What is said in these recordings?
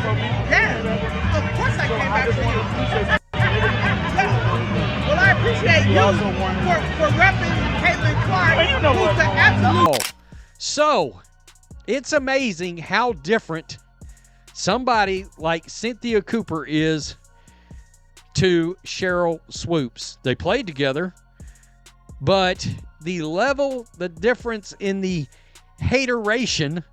Yeah, of course I came back for you. Well, I appreciate you for repping Caitlin Clark, who's the absolute. So, it's amazing how different somebody like Cynthia Cooper is to Sheryl Swoopes. They played together, but the difference in the hateration,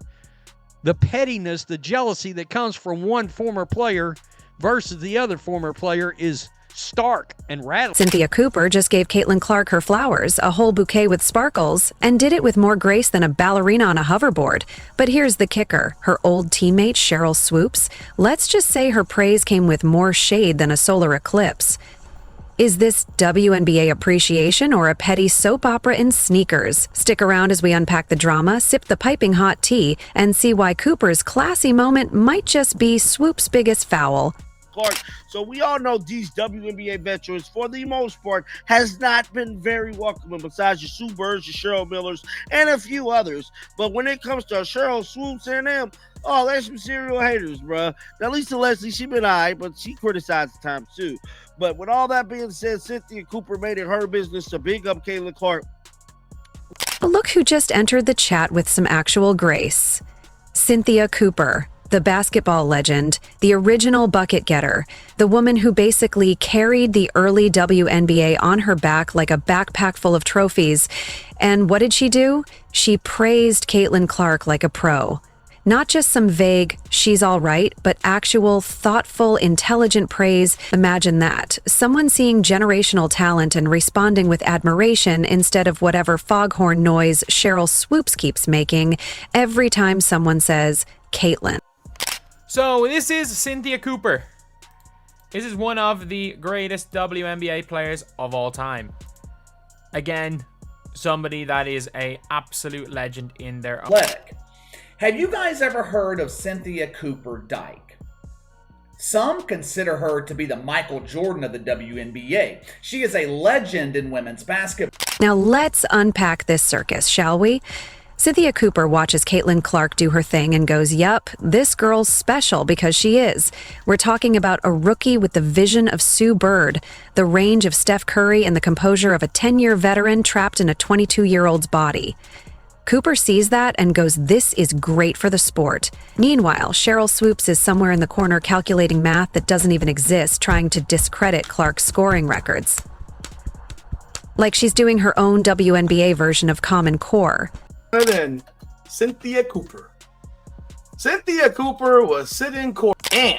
the pettiness, the jealousy that comes from one former player versus the other former player is stark and rattling. Cynthia Cooper just gave Caitlin Clark her flowers, a whole bouquet with sparkles, and did it with more grace than a ballerina on a hoverboard. But here's the kicker. Her old teammate, Sheryl Swoopes, let's just say her praise came with more shade than a solar eclipse. Is this WNBA appreciation or a petty soap opera in sneakers? Stick around as we unpack the drama, sip the piping hot tea, and see why Cooper's classy moment might just be Swoop's biggest foul. Clark. So we all know these WNBA veterans, for the most part, has not been very welcoming, besides your Sue Birds, your Cheryl Millers, and a few others. But when it comes to Sheryl Swoopes and them, oh, they're some serial haters, bruh. Now, Lisa Leslie, she been all right, but she criticized the time too. But with all that being said, Cynthia Cooper made it her business to big up Caitlin Clark. Look who just entered the chat with some actual grace. Cynthia Cooper, the basketball legend, the original bucket getter, the woman who basically carried the early WNBA on her back like a backpack full of trophies. And what did she do? She praised Caitlin Clark like a pro. Not just some vague, she's all right, but actual, thoughtful, intelligent praise. Imagine that. Someone seeing generational talent and responding with admiration instead of whatever foghorn noise Sheryl Swoopes keeps making every time someone says, Caitlin. So this is Cynthia Cooper. This is one of the greatest WNBA players of all time. Again, somebody that is an absolute legend in their own. Have you guys ever heard of Cynthia Cooper Dyke? Some consider her to be the Michael Jordan of the WNBA. She is a legend in women's basketball. Now let's unpack this circus, shall we? Cynthia Cooper watches Caitlin Clark do her thing and goes, yup, this girl's special because she is. We're talking about a rookie with the vision of Sue Bird, the range of Steph Curry, and the composure of a 10-year veteran trapped in a 22-year-old's body. Cooper sees that and goes, this is great for the sport. Meanwhile, Sheryl Swoopes is somewhere in the corner calculating math that doesn't even exist, trying to discredit Clark's scoring records. Like she's doing her own WNBA version of Common Core. Than Cynthia Cooper. Cynthia Cooper was sitting court and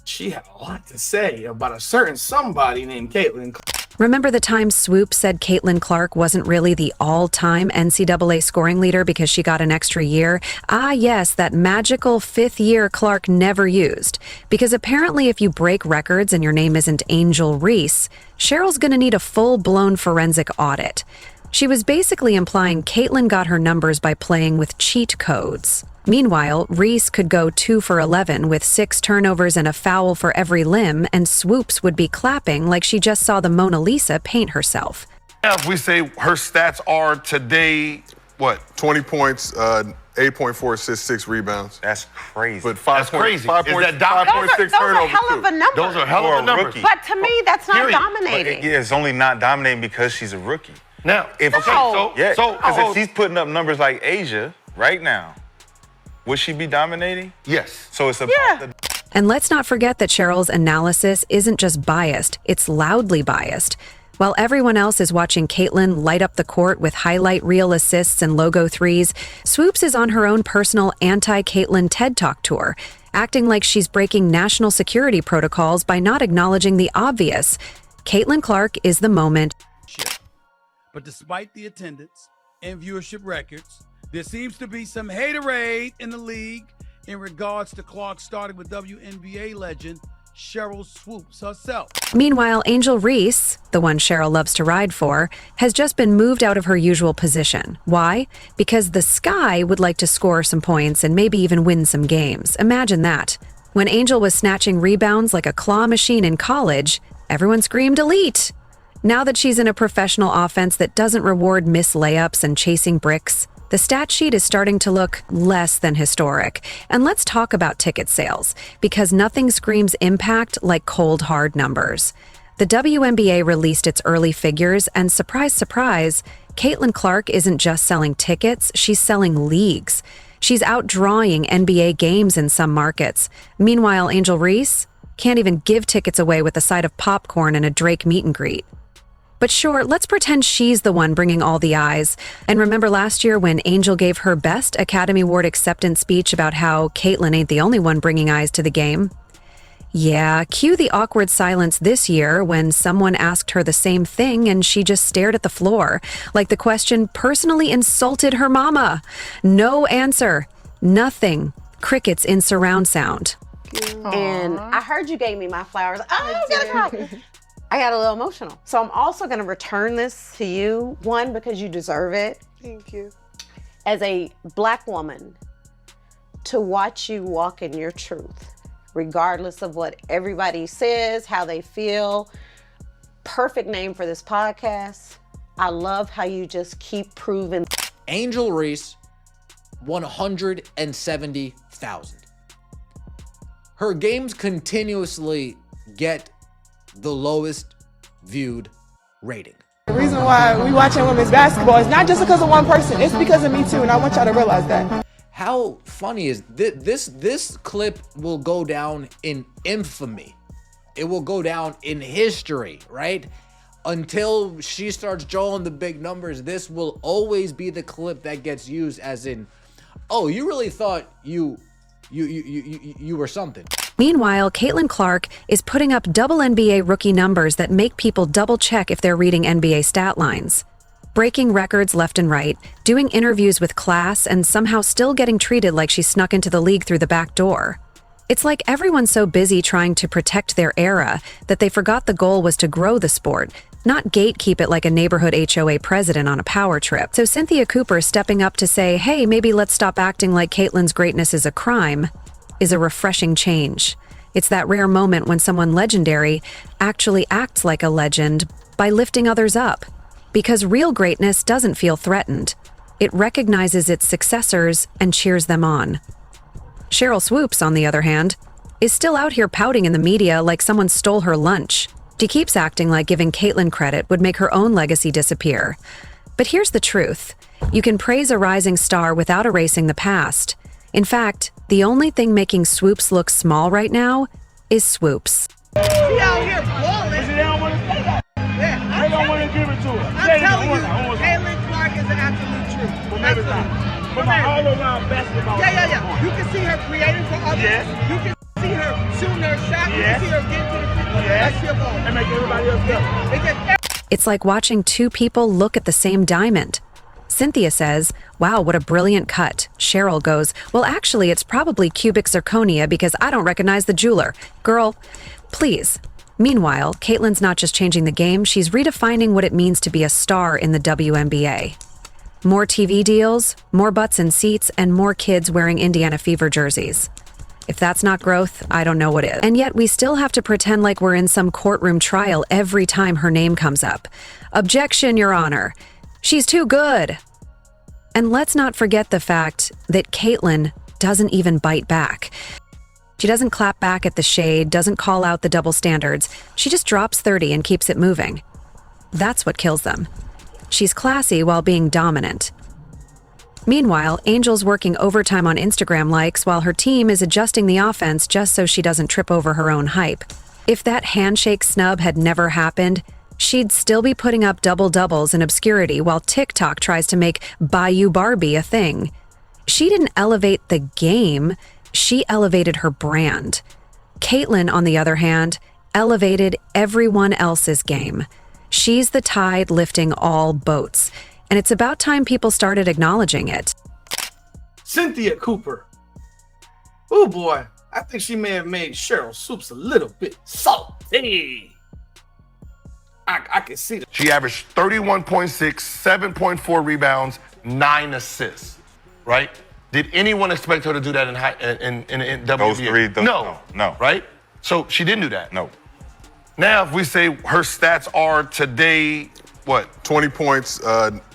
she had a lot to say about a certain somebody named Caitlin Clark. Remember the time Swoopes said Caitlin Clark wasn't really the all-time NCAA scoring leader because she got an extra year? Ah, yes, that magical fifth year Clark never used. Because apparently if you break records and your name isn't Angel Reese, Cheryl's gonna need a full-blown forensic audit. She was basically implying Caitlin got her numbers by playing with cheat codes. Meanwhile, Reese could go 2 for 11 with 6 turnovers and a foul for every limb, and Swoopes would be clapping like she just saw the Mona Lisa paint herself. If we say her stats are today, what? 20 points, 8.4 assists, 6 rebounds. That's crazy. But 5 That's crazy. 5.6 Is that those are hell of a number. Those are hell of a numbers. But to me, that's not Period. dominating. Yeah, it's only not dominating because she's a rookie. Now, If No. if she's putting up numbers like Asia right now, would she be dominating? Yes. So it's about And let's not forget that Cheryl's analysis isn't just biased, it's loudly biased. While everyone else is watching Caitlin light up the court with highlight reel assists and logo threes, Swoopes is on her own personal anti-Caitlin TED Talk tour, acting like she's breaking national security protocols by not acknowledging the obvious. Caitlin Clark is the moment. But despite the attendance and viewership records, there seems to be some haterade in the league in regards to Clark starting with WNBA legend Sheryl Swoopes herself. Meanwhile, Angel Reese, the one Sheryl loves to ride for, has just been moved out of her usual position. Why? Because the Sky would like to score some points and maybe even win some games. Imagine that. When Angel was snatching rebounds like a claw machine in college, everyone screamed elite. Now that she's in a professional offense that doesn't reward missed layups and chasing bricks, The stat sheet is starting to look less than historic. And let's talk about ticket sales, because nothing screams impact like cold, hard numbers. The WNBA released its early figures, and surprise, surprise, Caitlin Clark isn't just selling tickets, she's selling leagues. She's outdrawing NBA games in some markets. Meanwhile, Angel Reese can't even give tickets away with a side of popcorn and a Drake meet and greet. But sure, let's pretend she's the one bringing all the eyes. And remember last year when Angel gave her best Academy Award acceptance speech about how Caitlin ain't the only one bringing eyes to the game? Yeah, cue the awkward silence this year when someone asked her the same thing and she just stared at the floor, like the question personally insulted her mama. No answer. Nothing. Crickets in surround sound. And I heard you gave me my flowers. Oh, I'm gonna cry. I got a little emotional. So I'm also gonna return this to you, one, because you deserve it. Thank you. As a Black woman, to watch you walk in your truth, regardless of what everybody says, how they feel. Perfect name for this podcast. I love how you just keep proving. Angel Reese, 170,000. Her games continuously get the lowest viewed rating. The reason why we watching women's basketball is not just because of one person, it's because of me too, and I want y'all to realize that. How funny is this clip will go down in infamy. It will go down in history, right? Until she starts drawing the big numbers, this will always be the clip that gets used as in, oh, you really thought you were something. Meanwhile, Caitlin Clark is putting up double NBA rookie numbers that make people double check if they're reading NBA stat lines. Breaking records left and right, doing interviews with class, and somehow still getting treated like she snuck into the league through the back door. It's like everyone's so busy trying to protect their era that they forgot the goal was to grow the sport, not gatekeep it like a neighborhood HOA president on a power trip. So Cynthia Cooper stepping up to say, hey, maybe let's stop acting like Caitlin's greatness is a crime, is a refreshing change. It's that rare moment when someone legendary actually acts like a legend by lifting others up. Because real greatness doesn't feel threatened. It recognizes its successors and cheers them on. Sheryl Swoopes, on the other hand, is still out here pouting in the media like someone stole her lunch. She keeps acting like giving Caitlin credit would make her own legacy disappear. But here's the truth. You can praise a rising star without erasing the past. In fact, the only thing making Swoops look small right now is Swoops. She out here balling. They don't want to say that. Yeah, they don't want to give it to her. I'm telling you, Caitlin Clark is the absolute truth. But maybe not. From an all-around basketball. Yeah. You can see her creating for others. Yes. You can see her shooting her shot. Yes. You can see her getting to the free throw. Yes. And make everybody else go. It's like watching two people look at the same diamond. Cynthia says, wow, what a brilliant cut. Sheryl goes, well, actually, it's probably cubic zirconia because I don't recognize the jeweler. Girl, please. Meanwhile, Caitlin's not just changing the game, she's redefining what it means to be a star in the WNBA. More TV deals, more butts in seats, and more kids wearing Indiana Fever jerseys. If that's not growth, I don't know what is. And yet we still have to pretend like we're in some courtroom trial every time her name comes up. Objection, Your Honor. She's too good. And let's not forget the fact that Caitlin doesn't even bite back. She doesn't clap back at the shade, doesn't call out the double standards. She just drops 30 and keeps it moving. That's what kills them. She's classy while being dominant. Meanwhile, Angel's working overtime on Instagram likes while her team is adjusting the offense just so she doesn't trip over her own hype. If that handshake snub had never happened, she'd still be putting up double-doubles in obscurity while TikTok tries to make Bayou Barbie a thing. She didn't elevate the game, she elevated her brand. Caitlin, on the other hand, elevated everyone else's game. She's the tide lifting all boats, and it's about time people started acknowledging it. Cynthia Cooper. Oh boy, I think she may have made Sheryl Swoopes a little bit salty. I can see that. She averaged 31.6, 7.4 rebounds, 9 assists, right? Did anyone expect her to do that in WNBA? Those three? No. Right? So she didn't do that. No. Now, if we say her stats are today, what? 20 points,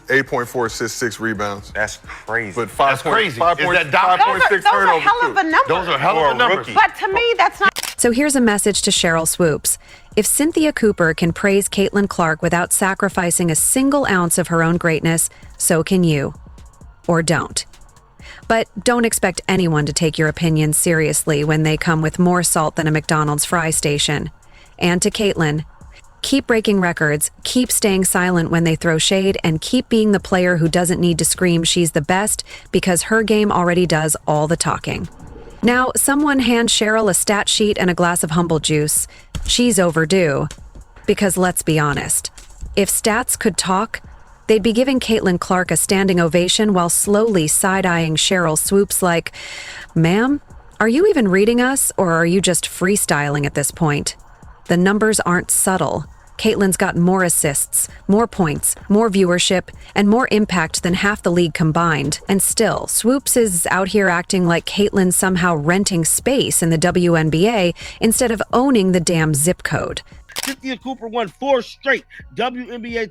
8.4 assists, 6 rebounds. That's crazy. But 5 That's crazy. 5 Is that 5.6 those are turnovers hell too. of a number. Those are hell of a numbers. But to me, that's not. So here's a message to Sheryl Swoopes. If Cynthia Cooper can praise Caitlin Clark without sacrificing a single ounce of her own greatness, so can you. Or don't. But don't expect anyone to take your opinions seriously when they come with more salt than a McDonald's fry station. And to Caitlin, keep breaking records, keep staying silent when they throw shade, and keep being the player who doesn't need to scream she's the best because her game already does all the talking. Now, someone hand Sheryl a stat sheet and a glass of humble juice. She's overdue. Because let's be honest, if stats could talk, they'd be giving Caitlin Clark a standing ovation while slowly side-eyeing Sheryl Swoopes like, "Ma'am, are you even reading us, or are you just freestyling at this point?" The numbers aren't subtle. Caitlin's got more assists, more points, more viewership, and more impact than half the league combined. And still, Swoops is out here acting like Caitlin's somehow renting space in the WNBA instead of owning the damn zip code. Cynthia Cooper won 4 straight WNBA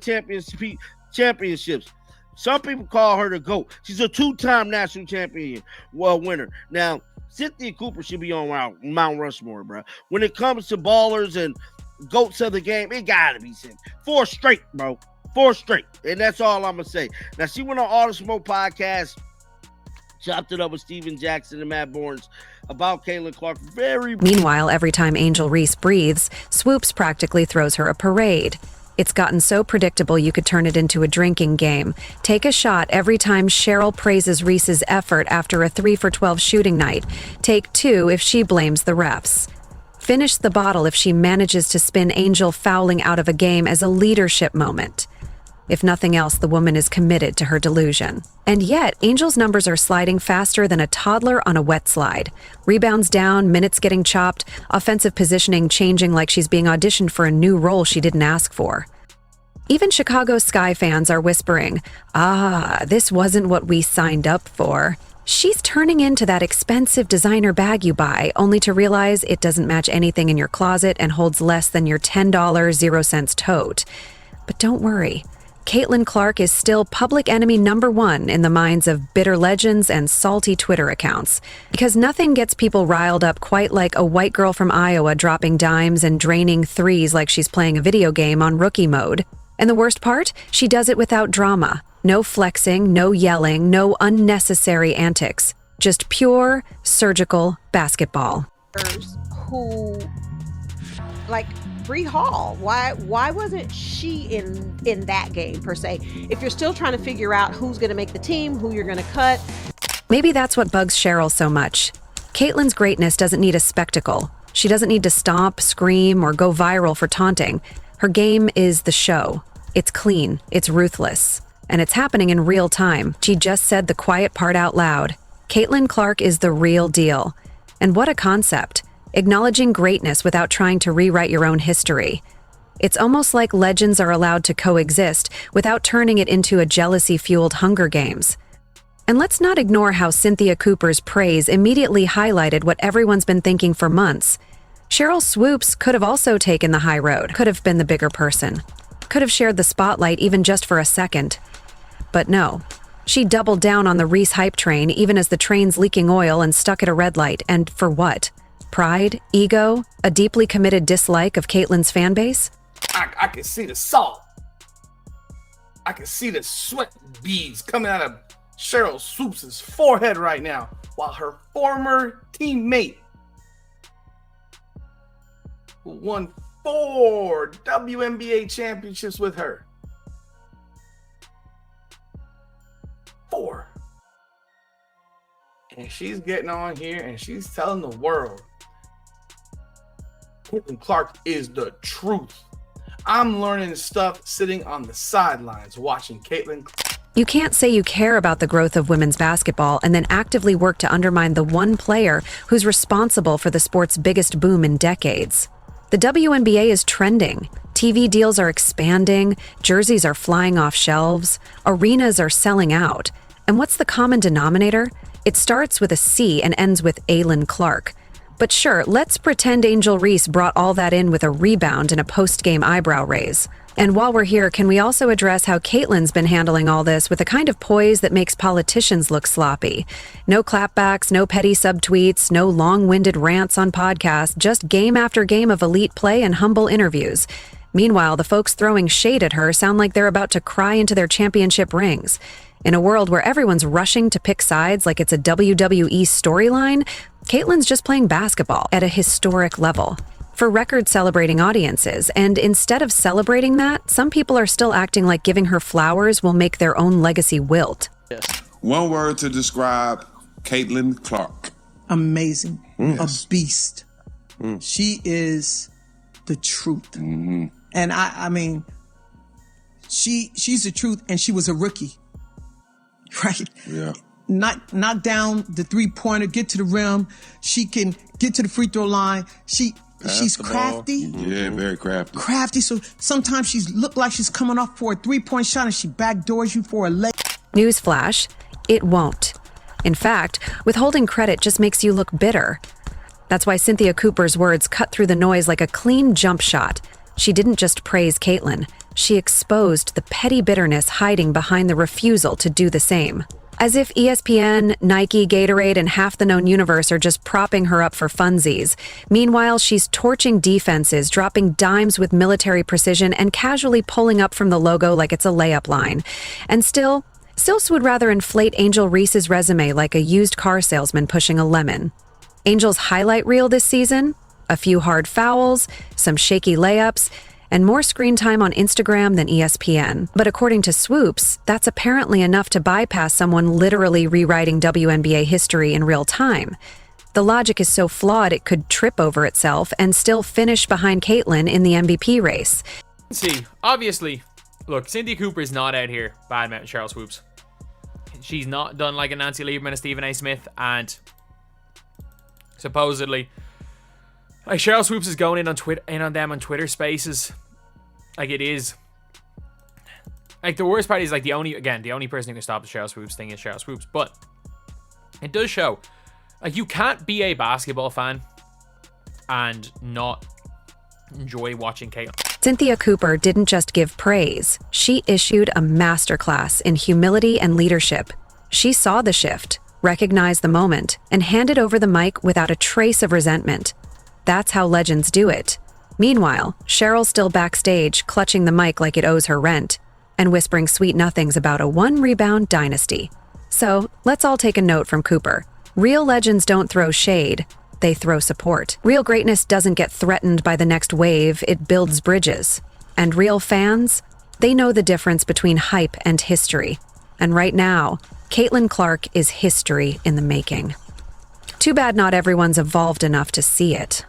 championships. Some people call her the GOAT. She's a 2-time national champion winner. Now, Cynthia Cooper should be on Mount Rushmore, bro. When it comes to ballers and GOATs of the game, it gotta be Cynthia. 4 straight, bro. 4 straight. And that's all I'm gonna say. Now, she went on All the Smoke podcast, chopped it up with Steven Jackson and Matt Borns about Caitlin Clark. Meanwhile, every time Angel Reese breathes, Swoops practically throws her a parade. It's gotten so predictable you could turn it into a drinking game. Take a shot every time Sheryl praises Reese's effort after a 3 for 12 shooting night. Take 2 if she blames the refs. Finish the bottle if she manages to spin Angel fouling out of a game as a leadership moment. If nothing else, the woman is committed to her delusion. And yet, Angel's numbers are sliding faster than a toddler on a wet slide. Rebounds down, minutes getting chopped, offensive positioning changing like she's being auditioned for a new role she didn't ask for. Even Chicago Sky fans are whispering, this wasn't what we signed up for. She's turning into that expensive designer bag you buy, only to realize it doesn't match anything in your closet and holds less than your $10 0-cent tote. But don't worry. Caitlin Clark is still public enemy number 1 in the minds of bitter legends and salty Twitter accounts. Because nothing gets people riled up quite like a white girl from Iowa dropping dimes and draining threes like she's playing a video game on rookie mode. And the worst part? She does it without drama. No flexing, no yelling, no unnecessary antics. Just pure, surgical basketball. Who, like Bree Hall, why wasn't she in that game per se? If you're still trying to figure out who's going to make the team, who you're going to cut. Maybe that's what bugs Sheryl so much. Caitlin's greatness doesn't need a spectacle. She doesn't need to stomp, scream, or go viral for taunting. Her game is the show. It's clean, it's ruthless, and it's happening in real time. She just said the quiet part out loud. Caitlin Clark is the real deal. And what a concept. Acknowledging greatness without trying to rewrite your own history. It's almost like legends are allowed to coexist without turning it into a jealousy-fueled Hunger Games. And let's not ignore how Cynthia Cooper's praise immediately highlighted what everyone's been thinking for months. Sheryl Swoopes could have also taken the high road, could have been the bigger person, could have shared the spotlight even just for a second. But no, she doubled down on the Reese hype train even as the train's leaking oil and stuck at a red light. And for what? Pride? Ego? A deeply committed dislike of Caitlin's fan base? I can see the salt. I can see the sweat beads coming out of Sheryl Swoopes' forehead right now, while her former teammate, who won 4 WNBA championships with her. 4. And she's getting on here and she's telling the world Caitlin Clark is the truth. I'm learning stuff sitting on the sidelines watching Caitlin. You can't say you care about the growth of women's basketball and then actively work to undermine the one player who's responsible for the sport's biggest boom in decades. The WNBA is trending. TV deals are expanding, jerseys are flying off shelves, arenas are selling out. And what's the common denominator? It starts with a C and ends with Caitlin Clark. But sure, let's pretend Angel Reese brought all that in with a rebound and a post-game eyebrow raise. And while we're here, can we also address how Caitlyn's been handling all this with a kind of poise that makes politicians look sloppy? No clapbacks, no petty subtweets, no long-winded rants on podcasts, just game after game of elite play and humble interviews. Meanwhile, the folks throwing shade at her sound like they're about to cry into their championship rings. In a world where everyone's rushing to pick sides like it's a WWE storyline, Caitlyn's just playing basketball at a historic level for record-celebrating audiences, and instead of celebrating that, some people are still acting like giving her flowers will make their own legacy wilt. One word to describe Caitlin Clark. Amazing. Yes. A beast. She is the truth. And I mean, she's the truth, and she was a rookie. Right? Yeah. Knock down the three-pointer, get to the rim. She can get to the free throw line. She's crafty. Yeah, very crafty. Crafty. So sometimes she look like she's coming off for a three-point shot and she backdoors you for a leg. Newsflash, it won't. In fact, withholding credit just makes you look bitter. That's why Cynthia Cooper's words cut through the noise like a clean jump shot. She didn't just praise Caitlyn. She exposed the petty bitterness hiding behind the refusal to do the same. As if ESPN, Nike, Gatorade, and half the known universe are just propping her up for funsies. Meanwhile, she's torching defenses, dropping dimes with military precision, and casually pulling up from the logo like it's a layup line. And still would rather inflate Angel Reese's resume like a used car salesman pushing a lemon. Angel's highlight reel this season? A few hard fouls, some shaky layups, and more screen time on Instagram than ESPN. But according to Swoops, that's apparently enough to bypass someone literally rewriting WNBA history in real time. The logic is so flawed it could trip over itself and still finish behind Caitlyn in the MVP race. See, obviously, look, Cynthia Cooper is not out here badmouthing Sheryl Swoopes. She's not done like a Nancy Lieberman and Stephen A. Smith, and supposedly, like, Sheryl Swoopes is going in on them on Twitter Spaces. Like, it is. Like, the worst part is, like, the only person who can stop the Sheryl Swoopes thing is Sheryl Swoopes. But it does show, like, you can't be a basketball fan and not enjoy watching Caitlyn. Cynthia Cooper didn't just give praise. She issued a masterclass in humility and leadership. She saw the shift, recognized the moment, and handed over the mic without a trace of resentment. That's how legends do it. Meanwhile, Sheryl's still backstage, clutching the mic like it owes her rent, and whispering sweet nothings about a one-rebound dynasty. So, let's all take a note from Cooper. Real legends don't throw shade, they throw support. Real greatness doesn't get threatened by the next wave, it builds bridges. And real fans, they know the difference between hype and history. And right now, Caitlin Clark is history in the making. Too bad not everyone's evolved enough to see it.